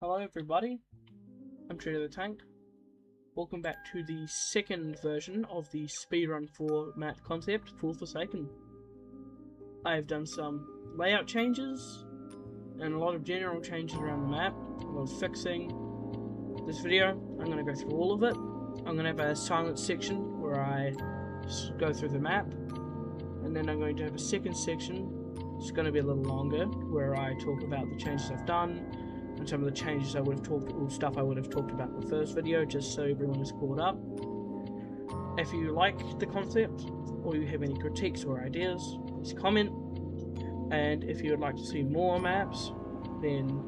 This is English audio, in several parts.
Hello everybody, I'm Trader the Tank. Welcome back to the second version of the speedrun for map concept for Forsaken. I have done some layout changes and a lot of general changes around the map, a lot of fixing. This video, I'm going to go through all of it. I'm going to have a silent section where I go through the map, and then I'm going to have a second section, it's going to be a little longer, where I talk about the changes I've done, and some of the changes I would have talked, or stuff I would have talked about in the first video, just so everyone is caught up. If you like the concept, or you have any critiques or ideas, please comment. And if you would like to see more maps, then,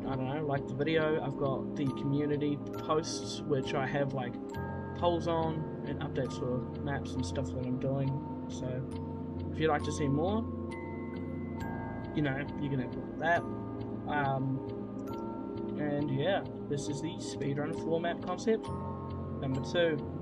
I don't know, like the video. I've got the community posts, which I have like polls on, and updates for maps and stuff that I'm doing. So, if you'd like to see more, you know, you can have a look at that. And yeah, this is the speedrun floor map concept number 2.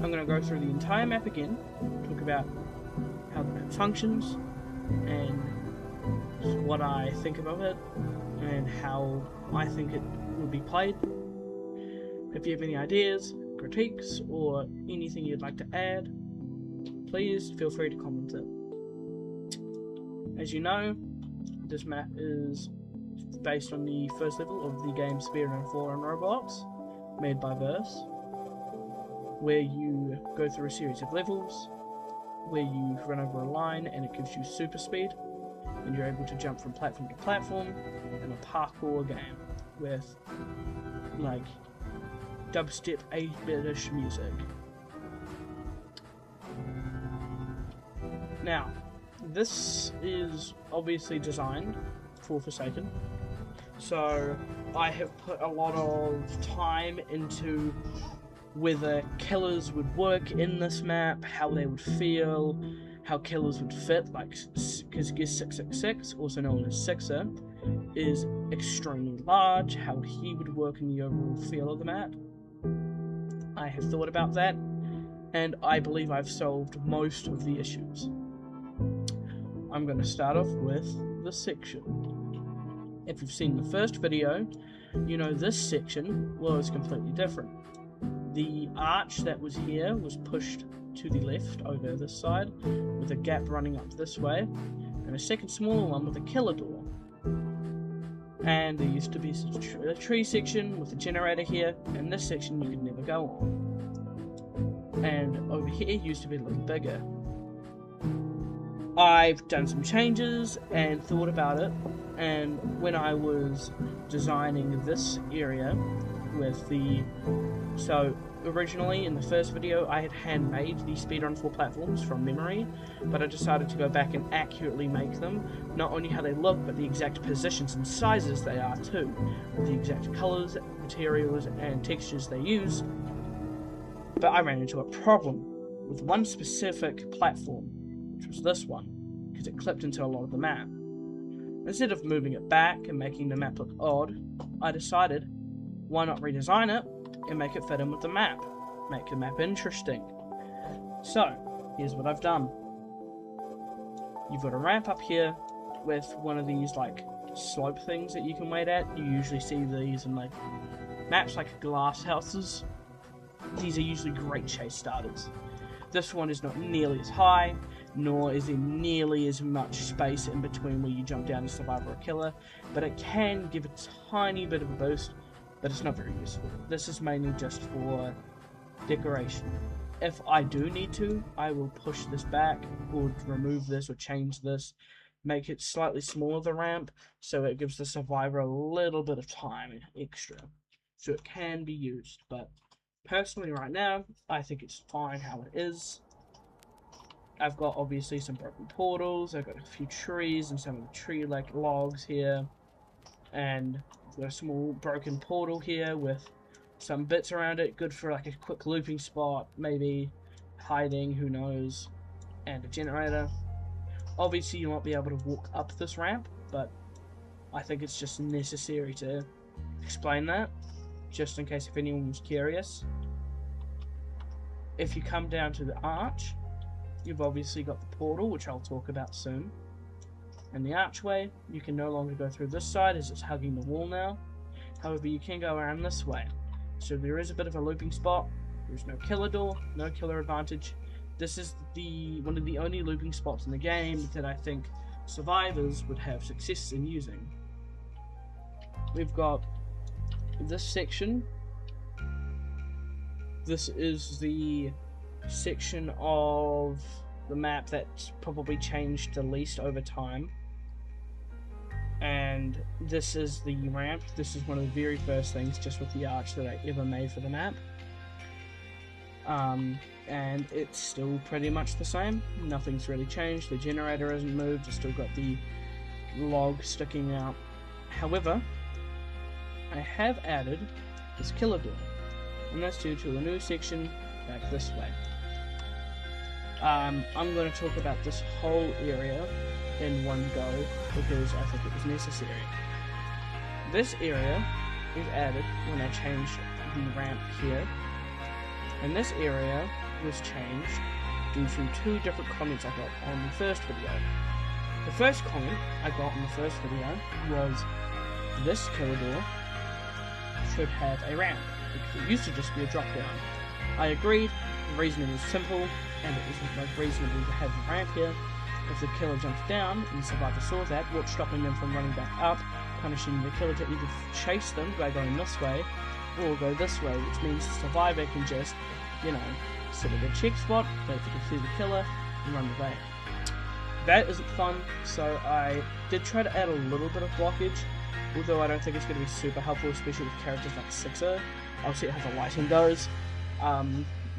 I'm going to go through the entire map again, talk about how the map functions, and what I think about it, and how I think it will be played. If you have any ideas, critiques, or anything you'd like to add, please feel free to comment it. As you know, this map is based on the first level of the game Speedrun 4 on Roblox, made by Verse, where you go through a series of levels, where you run over a line and it gives you super speed, and you're able to jump from platform to platform in a parkour game with like dubstep 8-bit-ish music. Now, this is obviously designed for Forsaken, so I have put a lot of time into whether killers would work in this map, how they would feel, how killers would fit, like, because Guess 666, also known as Sixer, is extremely large, how he would work in the overall feel of the map. I have thought about that, and I believe I've solved most of the issues. I'm going to start off with the section. If you've seen the first video, you know this section was completely different. The arch that was here was pushed to the left over this side, with a gap running up this way, and a second smaller one with a killer door. And there used to be a tree section with a generator here, and this section you could never go on. And over here used to be a little bigger. I've done some changes and thought about it, and when I was designing this area with the... So originally in the first video I had handmade the Speedrun 4 platforms from memory, but I decided to go back and accurately make them, not only how they look but the exact positions and sizes they are too, with the exact colours, materials and textures they use. But I ran into a problem with one specific platform, which was this one, because it clipped into a lot of the map. Instead of moving it back and making the map look odd, I decided, why not redesign it and make it fit in with the map, make the map interesting. So, here's what I've done. You've got a ramp up here with one of these like slope things that you can wait at. You usually see these in like maps like glass houses. These are usually great chase starters. This one is not nearly as high, nor is there nearly as much space in between where you jump down to survivor or killer, but it can give a tiny bit of a boost, but it's not very useful. This is mainly just for decoration. If I do need to, I will push this back, or remove this, or change this, make it slightly smaller, the ramp, so it gives the survivor a little bit of time extra. So it can be used, but personally right now, I think it's fine how it is. I've got obviously some broken portals, I've got a few trees and some of the tree like logs here, and I've got a small broken portal here with some bits around it, good for like a quick looping spot, maybe hiding, who knows, and a generator. Obviously you won't be able to walk up this ramp, but I think it's just necessary to explain that, just in case if anyone was curious. If you come down to the arch, you've obviously got the portal, which I'll talk about soon. And the archway, you can no longer go through this side as it's hugging the wall now. However, you can go around this way. So there is a bit of a looping spot. There's no killer door, no killer advantage. This is one of the only looping spots in the game that I think survivors would have success in using. We've got this section. This is the section of the map that's probably changed the least over time. And this is the ramp. This is one of the very first things, just with the arch, that I ever made for the map. And it's still pretty much the same. Nothing's really changed. The generator hasn't moved. It's still got the log sticking out. However, I have added this killer door, and that's due to a new section back this way. I'm going to talk about this whole area in one go because I think it was necessary. This area is added when I changed the ramp here, and this area was changed due to two different comments I got on the first video. The first comment I got on the first video was, this killer door should have a ramp, because it used to just be a drop down. I agreed. The reasoning was simple, and it was like reasonable to have the ramp here. If the killer jumps down and the survivor saw that, what's stopping them from running back up, punishing the killer to either chase them by going this way or go this way, which means the survivor can just, you know, sit at a check spot, wait for to see the killer, and run away. That isn't fun, so I did try to add a little bit of blockage, although I don't think it's going to be super helpful, especially with characters like Sixer. I'll see how the lighting goes,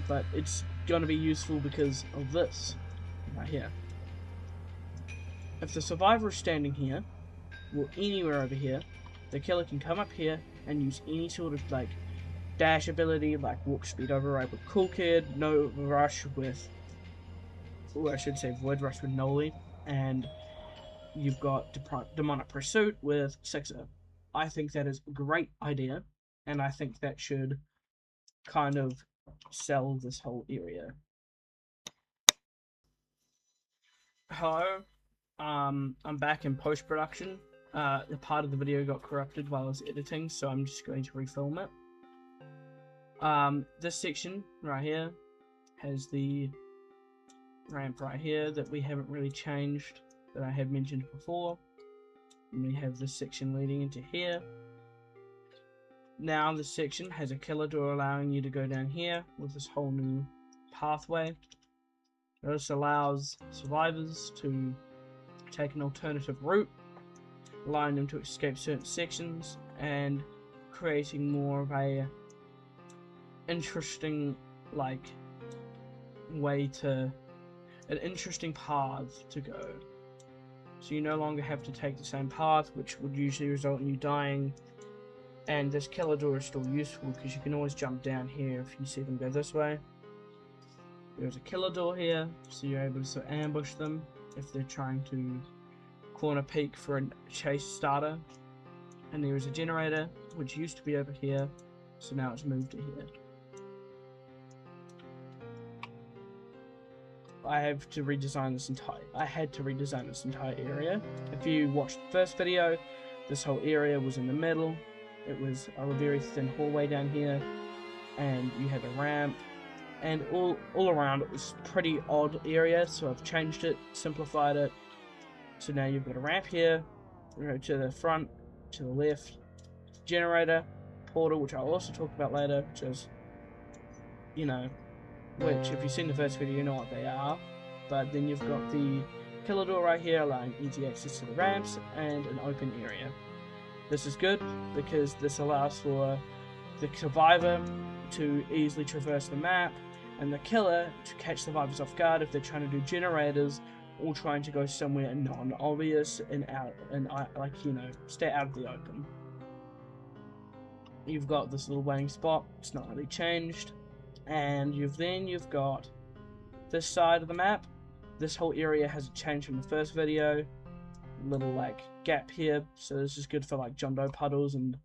but it's going to be useful because of this, right here. If the survivor is standing here, or anywhere over here, the killer can come up here and use any sort of like dash ability, like walk speed override with Cool Kid, no rush with, or I should say void rush with Noli, and you've got Demonic Pursuit with Sixer. I think that is a great idea, and I think that should kind of sell this whole area. Hello, I'm back in post-production. The part of the video got corrupted while I was editing, so I'm just going to refilm it. This section right here has the ramp right here that we haven't really changed, that I have mentioned before. And we have this section leading into here. Now this section has a killer door allowing you to go down here with this whole new pathway. This allows survivors to take an alternative route, allowing them to escape certain sections and creating more of a interesting an interesting path to go. So you no longer have to take the same path, which would usually result in you dying. And this killer door is still useful because you can always jump down here if you see them go this way. There's a killer door here, so you're able to sort of ambush them if they're trying to corner peek for a chase starter. And there is a generator, which used to be over here, so now it's moved to here. I had to redesign this entire area. If you watched the first video, this whole area was in the middle. It was a very thin hallway down here, and you had a ramp, and all around it was a pretty odd area, so I've changed it, simplified it. So now you've got a ramp here, to the front, to the left, generator, portal, which I'll also talk about later, which is, which if you've seen the first video you know what they are. But then you've got the killer door right here allowing easy access to the ramps and an open area. This is good because this allows for the survivor to easily traverse the map and the killer to catch survivors off guard if they're trying to do generators or trying to go somewhere non-obvious and stay out of the open. You've got this little waiting spot, it's not really changed. And you've got this side of the map. This whole area hasn't changed from the first video. Little gap here, so this is good for John Doe puddles, and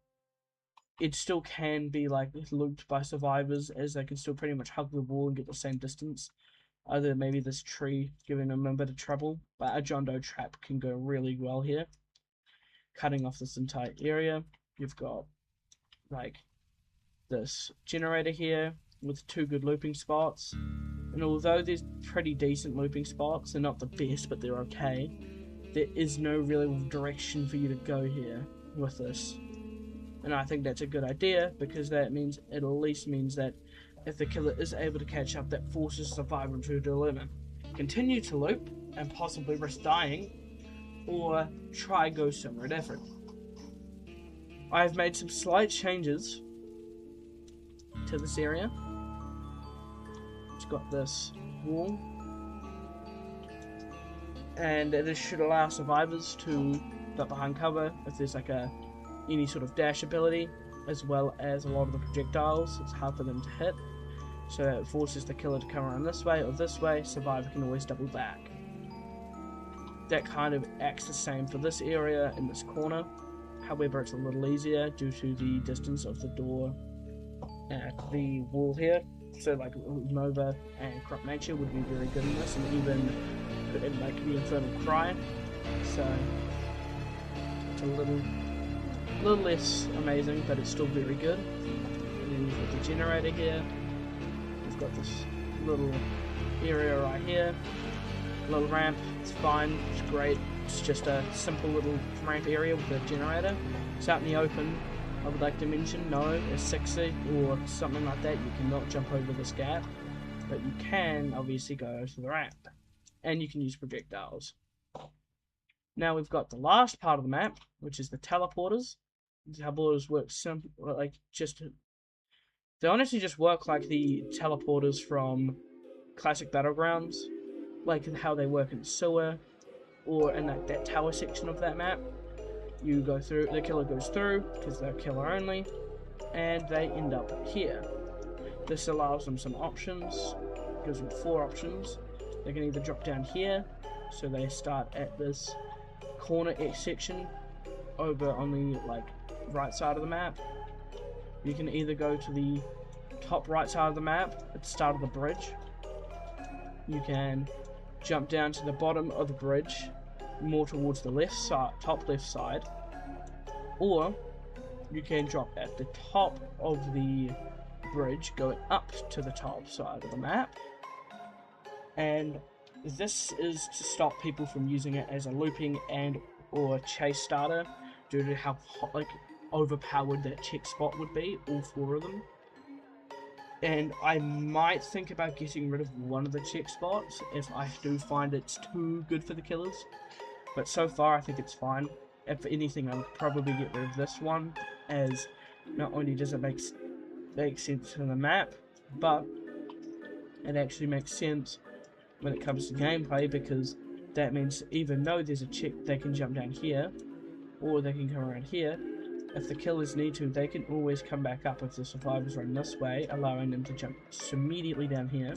it still can be looped by survivors as they can still pretty much hug the wall and get the same distance. Other than maybe this tree giving them a bit of trouble, but a John Doe trap can go really well here, cutting off this entire area. You've got this generator here with 2 good looping spots, and although there's pretty decent looping spots, they're not the best, but they're okay. There is no real direction for you to go here with this, and I think that's a good idea because that means it at least means that if the killer is able to catch up, that forces the survivor to deliver. Continue to loop and possibly risk dying, or try go somewhere different. I've made some slight changes to this area. It's got this wall, and this should allow survivors to duck behind cover if there's any sort of dash ability, as well as a lot of the projectiles. It's hard for them to hit, so it forces the killer to come around this way or this way. Survivor can always double back. That kind of acts the same for this area in this corner. However, it's a little easier due to the distance of the door at the wall here. So Nova and Crop Nature would be very good in this, and even the Infernal Cry. So it's a little less amazing, but it's still very good. And then you've got the generator here. We've got this little area right here. Little ramp, it's fine, it's great. It's just a simple little ramp area with a generator. It's out in the open. I would like to mention, no, a 60 or something like that, you cannot jump over this gap, but you can obviously go to the ramp, and you can use projectiles. Now we've got the last part of the map, which is the teleporters. The teleporters work they honestly just work like the teleporters from classic Battlegrounds, how they work in the sewer, or in that tower section of that map. You go through, the killer goes through, because they're killer only, and they end up here. This allows them some options, gives them 4 options. They can either drop down here, so they start at this corner section over on the like right side of the map, you can either go to the top right side of the map at the start of the bridge. You can jump down to the bottom of the bridge, more towards the left side, top left side, or you can drop at the top of the bridge, going up to the top side of the map. And this is to stop people from using it as a looping and or chase starter due to how like overpowered that check spot would be, all 4 of them. And I might think about getting rid of one of the check spots if I do find it's too good for the killers. But so far I think it's fine. If anything, I would probably get rid of this one, as not only does it make sense in the map, but it actually makes sense when it comes to gameplay, because that means even though there's a check, they can jump down here, or they can come around here. If the killers need to, they can always come back up if the survivors run this way, allowing them to jump immediately down here.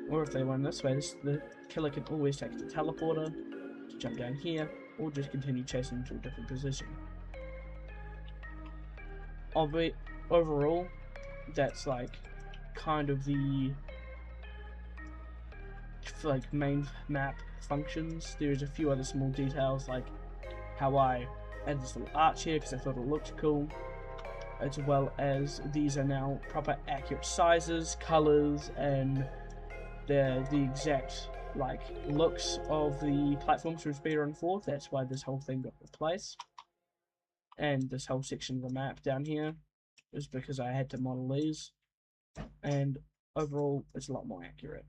Or if they run this way, the killer can always take the teleporter to jump down here, or just continue chasing to a different position. Overall, that's like kind of the like main map functions. There's a few other small details, like how I added this little arch here because I thought it looked cool, as well as these are now proper accurate sizes, colors, and the exact like looks of the platforms from Speedrun 4. That's why this whole thing got replaced, and this whole section of the map down here is because I had to model these, and overall it's a lot more accurate.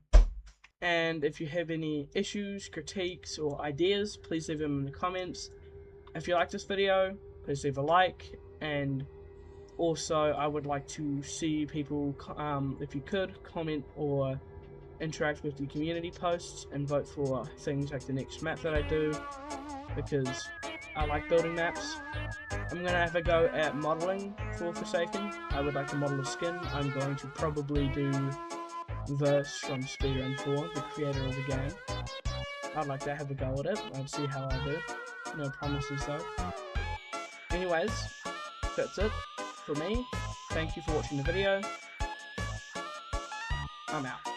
And if you have any issues, critiques, or ideas, please leave them in the comments. If you like this video, please leave a like, and also I would like to see people, if you could, comment or interact with the community posts and vote for things like the next map that I do, because I like building maps. I'm going to have a go at modeling for Forsaken. I would like to model a skin. I'm going to probably do Verse from Speedrun 4, the creator of the game. I'd like to have a go at it. I'll see how I do. No promises though. Anyways, that's it for me. Thank you for watching the video. I'm out.